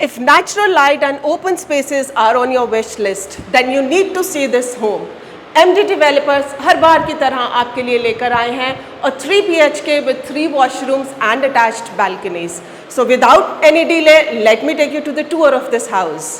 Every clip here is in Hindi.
If natural light and open spaces are on your wish list, then you need to see this home. MD Developers हर बार की तरह आपके लिए लेकर आए हैं a 3 BHK with 3 washrooms and attached balconies. So without any delay, let me take you to the tour of this house.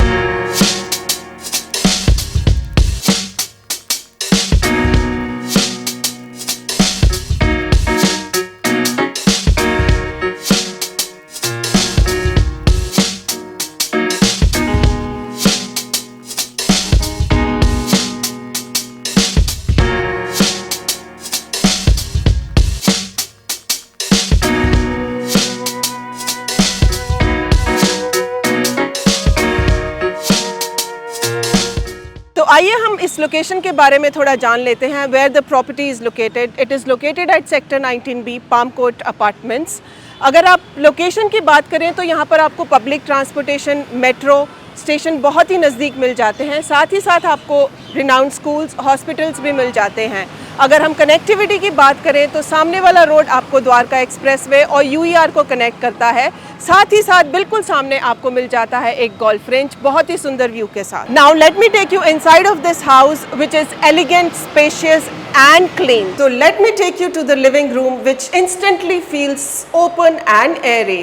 तो आइए हम इस लोकेशन के बारे में थोड़ा जान लेते हैं. Where the property is located, it is located at sector 19B Palm Court apartments. अगर आप लोकेशन की बात करें तो यहाँ पर आपको पब्लिक ट्रांसपोर्टेशन, मेट्रो स्टेशन बहुत ही नज़दीक मिल जाते हैं. साथ ही साथ आपको रिनाउंड स्कूल्स, हॉस्पिटल्स भी मिल जाते हैं. अगर हम कनेक्टिविटी की बात करें तो सामने वाला रोड आपको द्वारका एक्सप्रेसवे और UER को कनेक्ट करता है. साथ ही साथ बिल्कुल सामने आपको मिल जाता है एक गोल्फ रेंज बहुत ही सुंदर व्यू के साथ. Now let me take you inside of this house which is elegant, spacious and clean. So let me take you to the living room which instantly feels open and airy.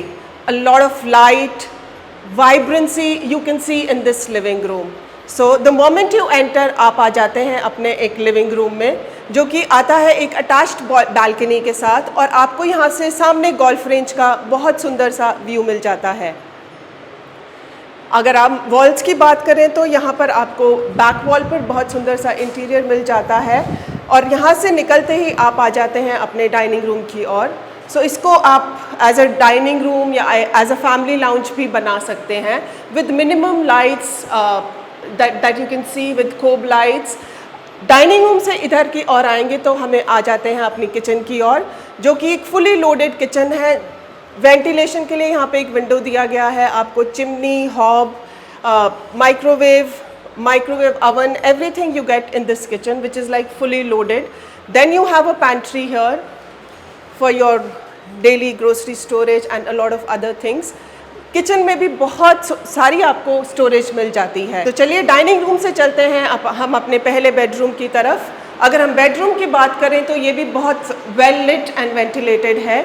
A lot of light, vibrancy you can see in this living room. So the moment you enter, आप आ जाते हैं अपने एक living room में जो कि आता है एक अटैच्ड बालकनी के साथ और आपको यहाँ से सामने गोल्फ रेंज का बहुत सुंदर सा व्यू मिल जाता है. अगर आप वॉल्स की बात करें तो यहाँ पर आपको बैक वॉल पर बहुत सुंदर सा इंटीरियर मिल जाता है और यहाँ से निकलते ही आप आ जाते हैं अपने डाइनिंग रूम की ओर. सो इसको आप एज अ डाइनिंग रूम या एज अ फैमिली लाउंज भी बना सकते हैं with minimum lights that you can see with cob lights. Dining room से इधर की ओर आएंगे तो हमें आ जाते हैं अपनी किचन की ओर जो कि एक फुली लोडेड किचन है. वेंटिलेशन के लिए यहाँ पे एक विंडो दिया गया है. आपको chimney, hob, microwave oven, everything you get in this kitchen which is like fully loaded. Then you have a pantry here for your daily grocery storage and a lot of other things. Kitchen में भी बहुत सारी आपको स्टोरेज मिल जाती है. तो चलिए डाइनिंग रूम से चलते हैं हम अपने पहले बेडरूम की तरफ. अगर हम बेडरूम की बात करें तो ये भी बहुत वेल लिट एंड वेंटिलेटेड है.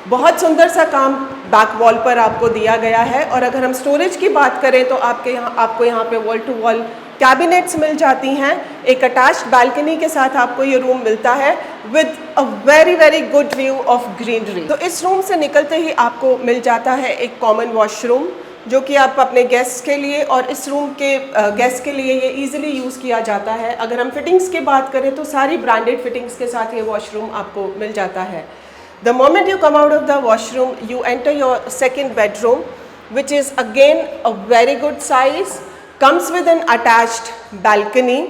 बहुत सुंदर सा काम बैक वॉल पर आपको दिया गया है. और अगर हम स्टोरेज की बात करें तो आपको यहाँ पे वॉल टू वॉल कैबिनेट्स मिल जाती हैं. एक अटैच्ड बालकनी के साथ आपको ये रूम मिलता है with a very good view of greenery. तो इस रूम से निकलते ही आपको मिल जाता है एक कॉमन वॉशरूम जो कि आप अपने गेस्ट के लिए और इस रूम के गेस्ट के लिए ये ईजिली यूज़ किया जाता है. अगर हम फिटिंग्स की बात करें तो सारी ब्रांडेड फिटिंग्स के साथ ये वॉशरूम आपको मिल जाता है. The moment you come out of the washroom, you enter your second bedroom, which is again a very good size, comes with an attached balcony.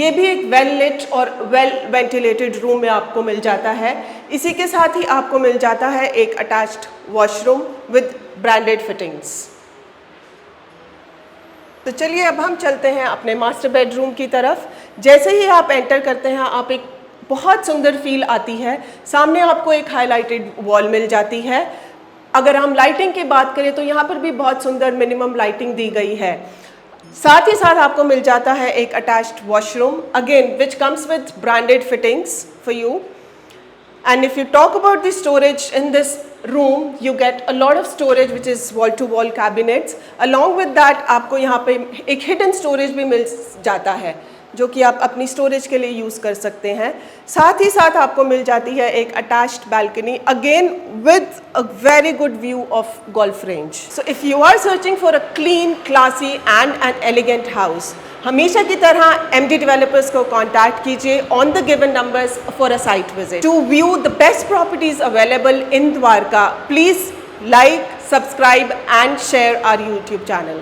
ये भी एक well lit और well ventilated room में आपको मिल जाता है. इसी के साथ ही आपको मिल जाता है एक attached washroom with branded fittings. तो चलिए अब हम चलते हैं अपने मास्टर बेडरूम की तरफ. जैसे ही आप एंटर करते हैं आप एक बहुत सुंदर फील आती है. सामने आपको एक हाईलाइटेड वॉल मिल जाती है. अगर हम लाइटिंग की बात करें तो यहाँ पर भी बहुत सुंदर मिनिमम लाइटिंग दी गई है. साथ ही साथ आपको मिल जाता है एक attached washroom again which comes with branded fittings for you. And if you talk about the storage in this room, you get a lot of storage which is wall to wall cabinets. Along with that आपको यहाँ पे एक hidden storage भी मिल जाता है जो कि आप अपनी स्टोरेज के लिए यूज़ कर सकते हैं. साथ ही साथ आपको मिल जाती है एक attached balcony again with a very good view of golf range. So if you are searching for a clean, classy and an elegant house, हमेशा की तरह MD डेवलपर्स को कॉन्टैक्ट कीजिए on the given numbers for a site visit. To view the best properties available in Dwarka, please like, subscribe and share our YouTube channel.